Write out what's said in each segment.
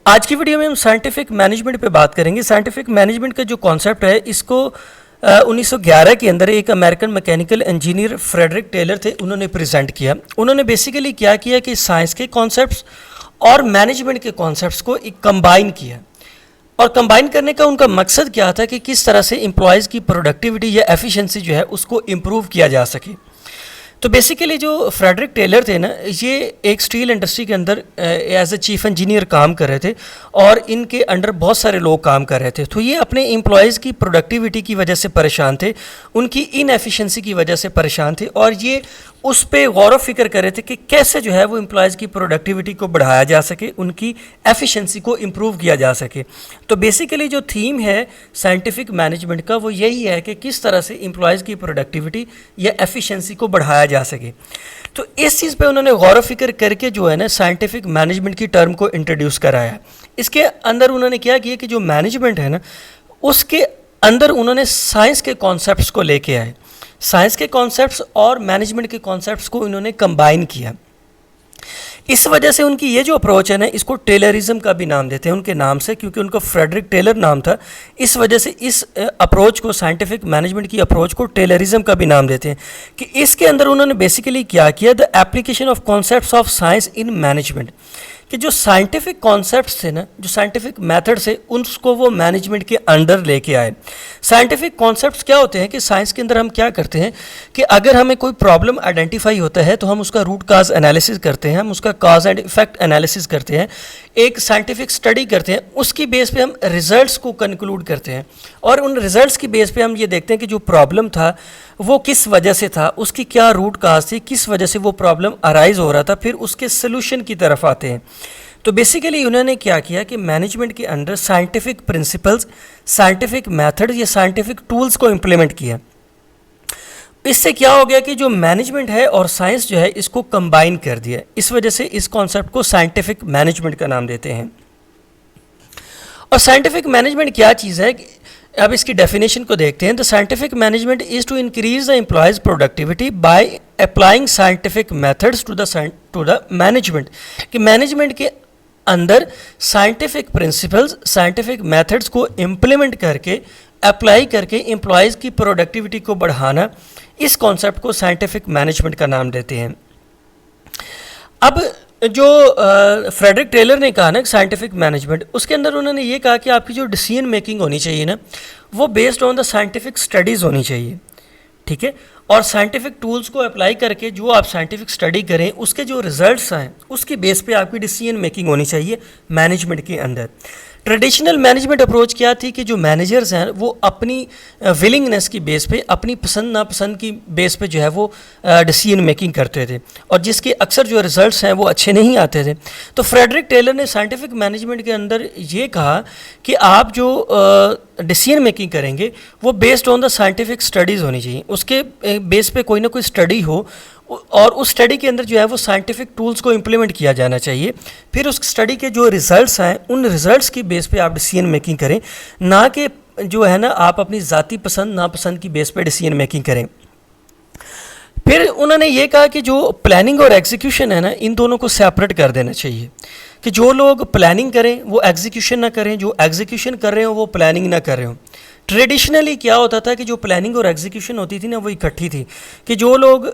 आज की वीडियो में हम साइंटिफिक मैनेजमेंट पे बात करेंगे। साइंटिफिक मैनेजमेंट का जो कॉन्सेप्ट है इसको 1911 के अंदर एक American mechanical engineer Frederick Taylor थे, उन्होंने प्रेजेंट किया। उन्होंने बेसिकली क्या किया कि साइंस के कॉन्सेप्ट्स और मैनेजमेंट के कॉन्सेप्ट्स को एक कंबाइन किया। और कंबाइन करने का उनका मकसद क्या था कि किस तरह से एम्प्लॉयज़ की प्रोडक्टिविटी या एफिशिएंसी जो है उसको इम्प्रूव किया जा सके। तो बेसिकली जो फ्रेडरिक टेलर थे ना, ये एक स्टील इंडस्ट्री के अंदर एज ए चीफ इंजीनियर काम कर रहे थे और इनके अंडर बहुत सारे लोग काम कर रहे थे। तो ये अपने एम्प्लॉयज़ की प्रोडक्टिविटी की वजह से परेशान थे, उनकी इनएफिशिएंसी की वजह से परेशान थे और ये उस पर गौर व फिक्र कर रहे थे कि कैसे जो है वो एम्प्लॉयज़ की प्रोडक्टिविटी को बढ़ाया जा सके, उनकी एफिशिएंसी को इम्प्रूव किया जा सके। तो बेसिकली जो थीम है साइंटिफिक मैनेजमेंट का वो यही है कि किस तरह से एम्प्लॉयज़ की प्रोडक्टिविटी या एफिशिएंसी को बढ़ाया जा सके। तो इस चीज़ पे उन्होंने गौर व फिक्र करके जो है ना साइंटिफिक मैनेजमेंट की टर्म को इंट्रोड्यूस कराया। इसके अंदर उन्होंने क्या किया कि जो मैनेजमेंट है ना उसके अंदर उन्होंने साइंस के कॉन्सेप्ट्स को लेके आए। साइंस के कॉन्सेप्ट्स और मैनेजमेंट के कॉन्सेप्ट्स को इन्होंने कंबाइन किया। इस वजह से उनकी ये जो अप्रोच है ना इसको टेलरिज्म का भी नाम देते हैं उनके नाम से, क्योंकि उनका फ्रेडरिक टेलर नाम था। इस वजह से इस अप्रोच को, साइंटिफिक मैनेजमेंट की अप्रोच को टेलरिज्म का भी नाम देते हैं कि इसके अंदर उन्होंने बेसिकली क्या किया, the application of concepts of science in management, कि जो साइंटिफिक कॉन्सेप्ट्स थे ना, जो साइंटिफिक मेथड्स है उनको वो मैनेजमेंट के अंडर लेके आए। साइंटिफिक कॉन्सेप्ट्स क्या होते हैं कि साइंस के अंदर हम क्या करते हैं कि अगर हमें कोई प्रॉब्लम आइडेंटिफाई होता है तो हम उसका रूट काज एनालिसिस करते हैं, हम उसका काज एंड इफेक्ट एनालिसिस करते हैं, एक साइंटिफिक स्टडी करते हैं, उसकी बेस पे हम रिजल्ट्स को कंक्लूड करते हैं और उन रिजल्ट्स की बेस पे हम ये देखते हैं कि जो प्रॉब्लम था वो किस वजह से था, उसकी क्या रूट काज थी, किस वजह से वो प्रॉब्लम अराइज हो रहा था, फिर उसके सोल्यूशन की तरफ आते हैं। तो बेसिकली उन्होंने क्या किया कि मैनेजमेंट के under scientific principles, scientific method या साइंटिफिक टूल्स को इम्प्लीमेंट किया। इससे क्या हो गया कि जो मैनेजमेंट है और साइंस जो है इसको कंबाइन कर दिया। इस वजह से इस कॉन्सेप्ट को साइंटिफिक मैनेजमेंट का नाम देते हैं। और साइंटिफिक मैनेजमेंट क्या चीज़ है, अब इसकी डेफिनेशन को देखते हैं। The scientific management is to increase the employees productivity by applying scientific methods to the management, कि मैनेजमेंट के अंदर साइंटिफिक प्रिंसिपल्स, साइंटिफिक मेथड्स को इम्प्लीमेंट करके, अप्लाई करके एम्प्लॉयज़ की प्रोडक्टिविटी को बढ़ाना, इस कॉन्सेप्ट को साइंटिफिक मैनेजमेंट का नाम देते हैं। अब जो फ्रेडरिक टेलर ने कहा ना साइंटिफिक मैनेजमेंट, उसके अंदर उन्होंने ये कहा कि आपकी जो डिसीजन मेकिंग होनी चाहिए ना वो based on the scientific studies होनी चाहिए, ठीक है। और साइंटिफिक टूल्स को अप्लाई करके जो आप साइंटिफिक स्टडी करें उसके जो रिजल्ट्स आएँ उसके बेस पे आपकी डिसीजन मेकिंग होनी चाहिए मैनेजमेंट के अंदर। ट्रेडिशनल मैनेजमेंट अप्रोच क्या थी कि जो मैनेजर्स हैं वो अपनी विलिंगनेस की बेस पे, अपनी पसंद नापसंद की बेस पे जो है वो डिसीजन मेकिंग करते थे और जिसके अक्सर जो रिजल्ट्स हैं वो अच्छे नहीं आते थे। तो फ्रेडरिक टेलर ने साइंटिफिक मैनेजमेंट के अंदर ये कहा कि आप जो डिसीजन मेकिंग करेंगे वो based on the scientific studies होनी चाहिए, उसके बेस पे कोई ना कोई स्टडी हो और उस स्टडी के अंदर जो है वो साइंटिफिक टूल्स को इम्प्लीमेंट किया जाना चाहिए। फिर उस स्टडी के जो रिजल्ट्स हैं उन रिजल्ट्स की बेस पे आप डिसीजन मेकिंग करें, ना कि जो है ना आप अपनी ज़ाती पसंद नापसंद की बेस पे डिसीजन मेकिंग करें। फिर उन्होंने ये कहा कि जो प्लानिंग और एग्जीक्यूशन है ना इन दोनों को सेपरेट कर देना चाहिए, कि जो लोग प्लानिंग करें वो एग्जीक्यूशन ना करें, जो एग्जीक्यूशन कर रहे हो वो प्लानिंग ना कर रहे हो। ट्रेडिशनली क्या होता था कि जो प्लानिंग और एग्जीक्यूशन होती थी ना वो इकट्ठी थी, कि जो लोग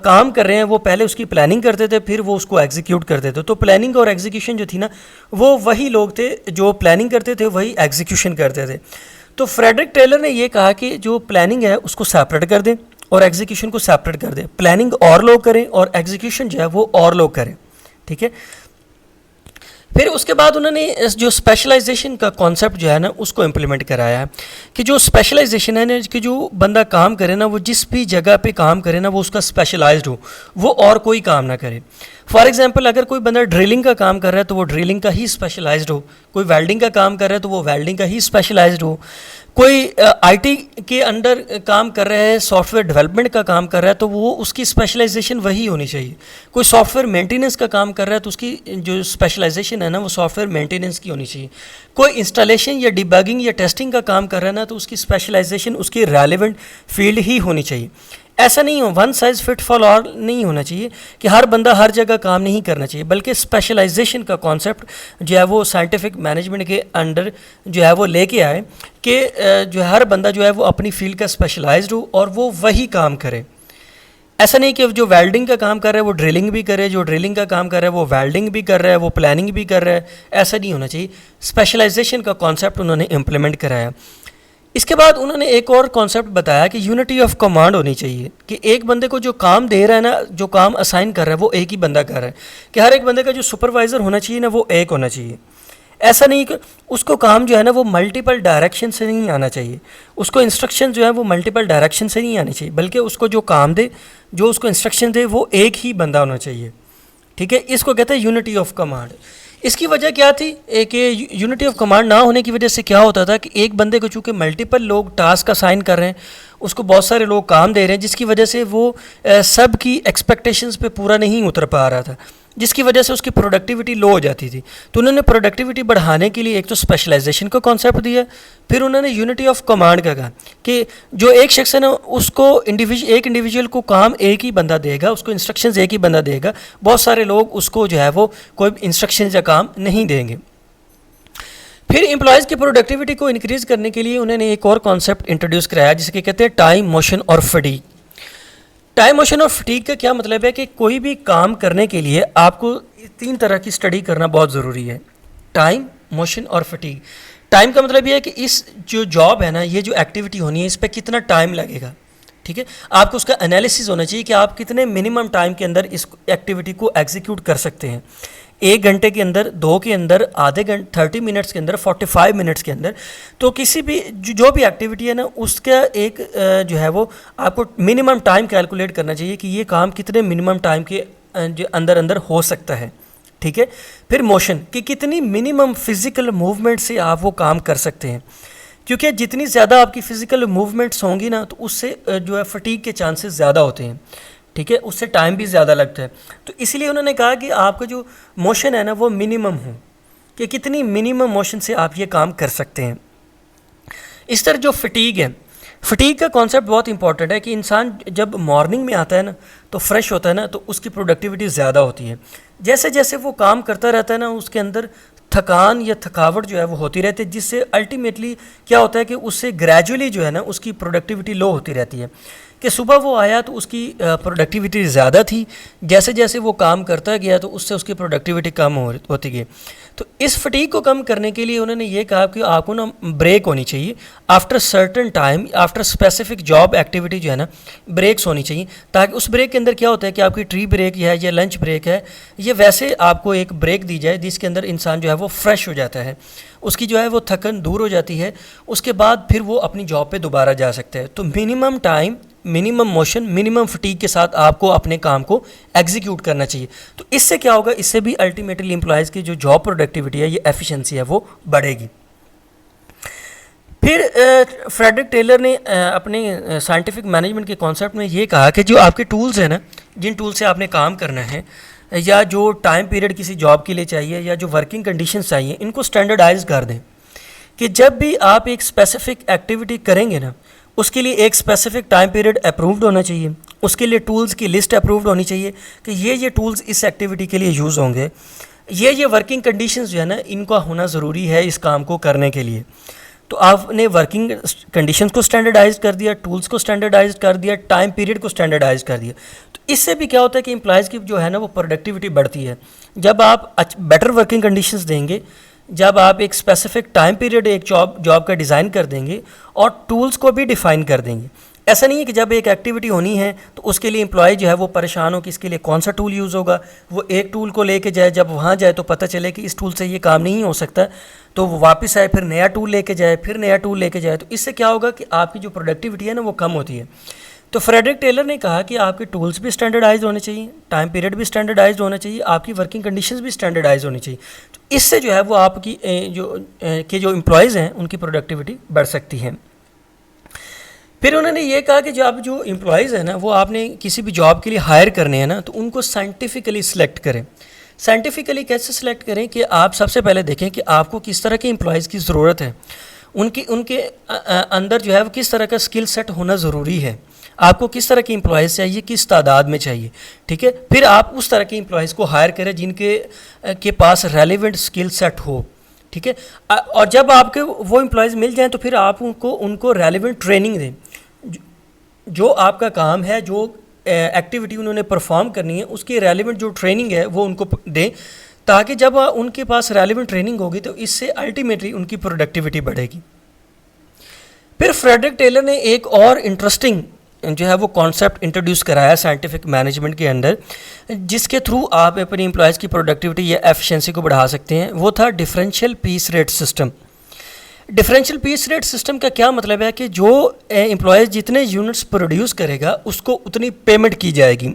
काम कर रहे हैं वो पहले उसकी प्लानिंग करते थे फिर वो उसको एग्जीक्यूट करते थे। तो प्लानिंग और एग्जीक्यूशन जो थी ना वो वही लोग थे, जो प्लानिंग करते थे वही एग्जीक्यूशन करते थे। तो फ्रेडरिक टेलर ने ये कहा कि जो प्लानिंग है उसको सेपरेट कर दें और एग्जीक्यूशन को सेपरेट कर दें, प्लानिंग और लोग करें और एग्जीक्यूशन जो है वो और लोग करें, ठीक है। फिर उसके बाद उन्होंने जो स्पेशलाइजेशन का कॉन्सेप्ट जो है ना उसको इम्प्लीमेंट कराया है, कि जो स्पेशलाइजेशन है ना कि जो बंदा काम करे ना वो जिस भी जगह पे काम करे ना वो उसका स्पेशलाइज्ड हो, वो और कोई काम ना करे। फॉर एग्जांपल अगर कोई बंदा ड्रिलिंग का काम कर रहा है तो वो ड्रिलिंग का ही स्पेशलाइज्ड हो, कोई वेल्डिंग का काम कर रहा है तो वो वेल्डिंग का ही स्पेशलाइज्ड हो, कोई आईटी के अंडर काम कर रहा है, सॉफ्टवेयर डेवलपमेंट का काम कर रहा है तो वो उसकी स्पेशलाइजेशन वही होनी चाहिए। कोई सॉफ्टवेयर मेंटेनेंस का काम कर रहा है तो उसकी जो स्पेशलाइजेशन है ना वो सॉफ्टवेयर मेंटेनेंस की होनी चाहिए। कोई इंस्टॉलेशन या डिबगिंग या टेस्टिंग का काम कर रहा है ना तो उसकी स्पेशलाइजेशन उसकी रेलेवेंट फील्ड ही होनी चाहिए। ऐसा नहीं हो, one size fit fall all नहीं होना चाहिए कि हर बंदा हर जगह काम नहीं करना चाहिए, बल्कि स्पेशलाइजेशन का कॉन्सेप्ट जो है वो साइंटिफिक मैनेजमेंट के अंडर जो है वो लेके आए कि जो है हर बंदा जो है वो अपनी फील्ड का स्पेशलाइज्ड हो और वो वही काम करे। ऐसा नहीं कि जो वेल्डिंग का काम कर रहा है वो ड्रिलिंग भी करे, जो ड्रिलिंग का काम कर रहा है वो वेल्डिंग भी कर रहा है, वो प्लानिंग भी कर रहा है, ऐसा नहीं होना चाहिए। स्पेशलाइजेशन का कॉन्सेप्ट उन्होंने इम्प्लीमेंट कराया। इसके बाद उन्होंने एक और कॉन्सेप्ट बताया कि यूनिटी ऑफ कमांड होनी चाहिए, कि एक बंदे को जो काम दे रहा है ना, जो काम असाइन कर रहा है वो एक ही बंदा कर रहा है, कि हर एक बंदे का जो सुपरवाइज़र होना चाहिए ना वो एक होना चाहिए। ऐसा नहीं कि उसको काम जो है ना वो मल्टीपल डायरेक्शन से नहीं आना चाहिए, उसको इंस्ट्रक्शन जो है वो मल्टीपल डायरेक्शन से नहीं आनी चाहिए, बल्कि उसको जो काम दे, जो उसको इंस्ट्रक्शन दे वो एक ही बंदा होना चाहिए। ठीक है, इसको कहते हैं यूनिटी ऑफ कमांड। इसकी वजह क्या थी कि यूनिटी ऑफ कमांड ना होने की वजह से क्या होता था कि एक बंदे को चूँकि मल्टीपल लोग टास्क असाइन कर रहे हैं, उसको बहुत सारे लोग काम दे रहे हैं, जिसकी वजह से वो सब की एक्सपेक्टेशंस पे पूरा नहीं उतर पा रहा था, जिसकी वजह से उसकी प्रोडक्टिविटी लो हो जाती थी। तो उन्होंने प्रोडक्टिविटी बढ़ाने के लिए एक तो स्पेशलाइजेशन का कॉन्सेप्ट दिया, फिर उन्होंने यूनिटी ऑफ कमांड का कहा कि जो एक शख्स है ना उसको एक इंडिविजुअल को काम एक ही बंदा देगा, उसको इंस्ट्रक्शंस एक ही बंदा देगा, बहुत सारे लोग उसको जो है वो कोई इंस्ट्रक्शन या काम नहीं देंगे। फिर एम्प्लॉयज़ की प्रोडक्टिविटी को इंक्रीज़ करने के लिए उन्होंने एक और कॉन्सेप्ट इंट्रोड्यूस कराया जिसके कहते हैं टाइम, मोशन और फटीग। टाइम, मोशन और फटीग का क्या मतलब है कि कोई भी काम करने के लिए आपको 3 तरह की स्टडी करना बहुत ज़रूरी है, टाइम, मोशन और फटीग। टाइम का मतलब ये है कि इस जो जॉब है ना, ये जो एक्टिविटी होनी है, इस पर कितना टाइम लगेगा। ठीक है, आपको उसका एनालिसिस होना चाहिए कि आप कितने मिनिमम टाइम के अंदर इस एक्टिविटी को एग्जीक्यूट कर सकते हैं, 1 घंटे के अंदर, 2 के अंदर, आधे घंटे, 30 मिनट्स के अंदर, 45 मिनट्स के अंदर। तो किसी भी जो भी एक्टिविटी है ना उसका एक जो है वो आपको मिनिमम टाइम कैलकुलेट करना चाहिए कि ये काम कितने मिनिमम टाइम के जो अंदर हो सकता है। ठीक है, फिर मोशन कि कितनी मिनिमम फिज़िकल मूवमेंट से आप वो काम कर सकते हैं, क्योंकि जितनी ज़्यादा आपकी फ़िज़िकल मूवमेंट्स होंगी ना तो उससे जो है फटीग के चांसेस ज़्यादा होते हैं। ठीक है, उससे टाइम भी ज़्यादा लगता है। तो इसलिए उन्होंने कहा कि आपका जो मोशन है ना वो मिनिमम हो, कि कितनी मिनिमम मोशन से आप ये काम कर सकते हैं। इस तरह जो फटीग है, फटीग का कॉन्सेप्ट बहुत इंपॉर्टेंट है कि इंसान जब मॉर्निंग में आता है ना तो फ्रेश होता है ना, तो उसकी प्रोडक्टिविटी ज़्यादा होती है। जैसे जैसे वो काम करता रहता है ना उसके अंदर थकान या थकावट जो है वो होती रहती है, जिससे अल्टीमेटली क्या होता है कि उससे ग्रेजुअली जो है ना उसकी प्रोडक्टिविटी लो होती रहती है। कि सुबह वो आया तो उसकी प्रोडक्टिविटी ज़्यादा थी, जैसे जैसे वो काम करता गया तो उससे उसकी प्रोडक्टिविटी कम होती गई। तो इस फटीग को कम करने के लिए उन्होंने ये कहा कि आपको ना ब्रेक होनी चाहिए after certain time, after specific job activity जो है ना ब्रेक्स होनी चाहिए, ताकि उस ब्रेक के अंदर क्या होता है कि आपकी टी ब्रेक है या लंच ब्रेक है, ये वैसे आपको एक ब्रेक दी जाए जिसके अंदर इंसान जो है वो फ्रेश हो जाता है, उसकी जो है वो थकन दूर हो जाती है, उसके बाद फिर वो अपनी जॉब पे दोबारा जा सकता है। तो minimum time, minimum motion, minimum fatigue के साथ आपको अपने काम को एग्जीक्यूट करना चाहिए। तो इससे क्या होगा, इससे भी अल्टीमेटली एम्प्लॉयज़ की जो जॉब प्रोडक्टिविटी है, ये एफिशिएंसी है वो बढ़ेगी। फिर फ्रेडरिक टेलर ने अपने साइंटिफिक मैनेजमेंट के कॉन्सेप्ट में ये कहा कि जो आपके टूल्स हैं ना, जिन टूल से आपने काम करना है, या जो टाइम पीरियड किसी जॉब के लिए चाहिए, या जो वर्किंग कंडीशंस चाहिए, इनको स्टैंडर्डाइज कर दें। कि जब भी आप एक स्पेसिफिक एक्टिविटी करेंगे ना, उसके लिए एक स्पेसिफिक टाइम पीरियड अप्रूव्ड होना चाहिए, उसके लिए टूल्स की लिस्ट अप्रूव्ड होनी चाहिए कि ये टूल्स इस एक्टिविटी के लिए यूज़ होंगे, ये वर्किंग कंडीशंस जो है ना इनका होना ज़रूरी है इस काम को करने के लिए। तो आपने वर्किंग कंडीशंस को स्टैंडर्डाइज कर दिया, टूल्स को स्टैंडर्डाइज कर दिया, टाइम पीरियड को स्टैंडर्डाइज कर दिया। तो इससे भी क्या होता है कि एम्प्लॉयज़ की जो है ना वो प्रोडक्टिविटी बढ़ती है। जब आप बेटर वर्किंग कंडीशंस देंगे, जब आप एक स्पेसिफिक टाइम पीरियड एक जॉब का डिज़ाइन कर देंगे और टूल्स को भी डिफ़ाइन कर देंगे। ऐसा नहीं है कि जब एक एक्टिविटी होनी है तो उसके लिए एम्प्लॉय जो है वो परेशान हो कि इसके लिए कौन सा टूल यूज़ होगा, वो एक टूल को लेके जाए, जब वहाँ जाए तो पता चले कि इस टूल से ये काम नहीं हो सकता, तो वो वापस आए, फिर नया टूल लेके जाए, फिर नया टूल लेके जाए। तो इससे क्या होगा कि आपकी जो प्रोडक्टिविटी है ना वो कम होती है। तो फ्रेडरिक टेलर ने कहा कि आपके टूल्स भी स्टैंडर्डाइज होने चाहिए, टाइम पीरियड भी स्टैंडर्डाइज होना चाहिए, आपकी वर्किंग कंडीशंस भी स्टैंडर्डाइज होनी चाहिए। तो इससे जो है वो आपकी जो एम्प्लॉयज़ हैं उनकी प्रोडक्टिविटी बढ़ सकती है। फिर उन्होंने ये कहा कि जब जो एम्प्लॉयज़ हैं ना वो आपने किसी भी जॉब के लिए हायर करने हैं ना, तो उनको साइंटिफिकली सिलेक्ट करें। साइंटिफिकली कैसे सिलेक्ट करें कि आप सबसे पहले देखें कि आपको किस तरह के एम्प्लॉयज़ की ज़रूरत है, उनके अंदर जो है वो किस तरह का स्किल सेट होना ज़रूरी है। आपको किस तरह के एम्प्लॉयज़ चाहिए, किस तादाद में चाहिए, ठीक है। फिर आप उस तरह के एम्प्लॉयज़ को हायर करें जिनके के पास रेलिवेंट स्किल सेट हो, ठीक है। और जब आपके वो एम्प्लॉयज़ मिल जाएं तो फिर आप उनको रेलिवेंट ट्रेनिंग दें। जो आपका काम है, जो एक्टिविटी उन्होंने परफॉर्म करनी है, उसकी रेलिवेंट जो ट्रेनिंग है वो उनको दें, ताकि जब उनके पास रेलिवेंट ट्रेनिंग होगी तो इससे अल्टीमेटली उनकी प्रोडक्टिविटी बढ़ेगी। फिर फ्रेडरिक टेलर ने एक और इंटरेस्टिंग जो है वो कॉन्सेप्ट इंट्रोड्यूस कराया साइंटिफिक मैनेजमेंट के अंदर, जिसके थ्रू आप अपनी एम्प्लॉयज़ की प्रोडक्टिविटी या एफिशिएंसी को बढ़ा सकते हैं। वो था differential piece rate system. Differential piece rate system का क्या मतलब है कि जो एम्प्लॉयज़ जितने यूनिट्स प्रोड्यूस करेगा उसको उतनी पेमेंट की जाएगी।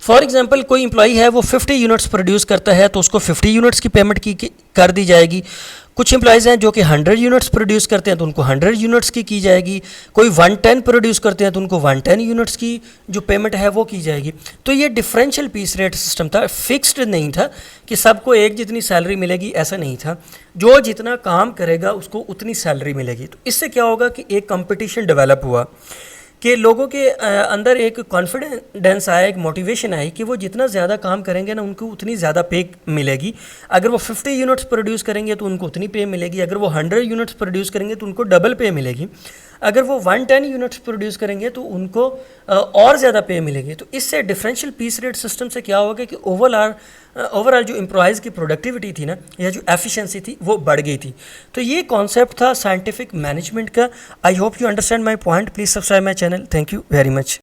फॉर एग्जांपल कोई एम्प्लॉई है वो 50 यूनिट्स प्रोड्यूस करता है तो उसको 50 यूनिट्स की पेमेंट कर दी जाएगी। कुछ एम्प्लॉयज़ हैं जो कि 100 यूनिट्स प्रोड्यूस करते हैं तो उनको 100 यूनिट्स की जाएगी। कोई 110 प्रोड्यूस करते हैं तो उनको 110 यूनिट्स की जो पेमेंट है वो की जाएगी। तो ये डिफरेंशियल पीस रेट सिस्टम था, फिक्स्ड नहीं था कि सबको एक जितनी सैलरी मिलेगी, ऐसा नहीं था। जो जितना काम करेगा उसको उतनी सैलरी मिलेगी। तो इससे क्या होगा कि एक कंपटीशन डेवलप हुआ कि लोगों के अंदर एक कॉन्फिडेंस आया, एक मोटिवेशन आई कि वो जितना ज़्यादा काम करेंगे ना उनको उतनी ज़्यादा पे मिलेगी। अगर वो 50 यूनिट्स प्रोड्यूस करेंगे तो उनको उतनी पे मिलेगी। अगर वो 100 यूनिट्स प्रोड्यूस करेंगे तो उनको डबल पे मिलेगी। अगर वो 110 यूनिट्स प्रोड्यूस करेंगे तो उनको और ज़्यादा पे मिलेगी। तो इससे डिफरेंशियल पीस रेट सिस्टम से क्या होगा कि ओवरऑल जो एम्प्लॉयज़ की प्रोडक्टिविटी थी ना, या जो एफिशिएंसी थी, वो बढ़ गई थी। तो ये कॉन्सेप्ट था साइंटिफिक मैनेजमेंट का। I hope you understand my point. Please subscribe my channel. Thank you very much.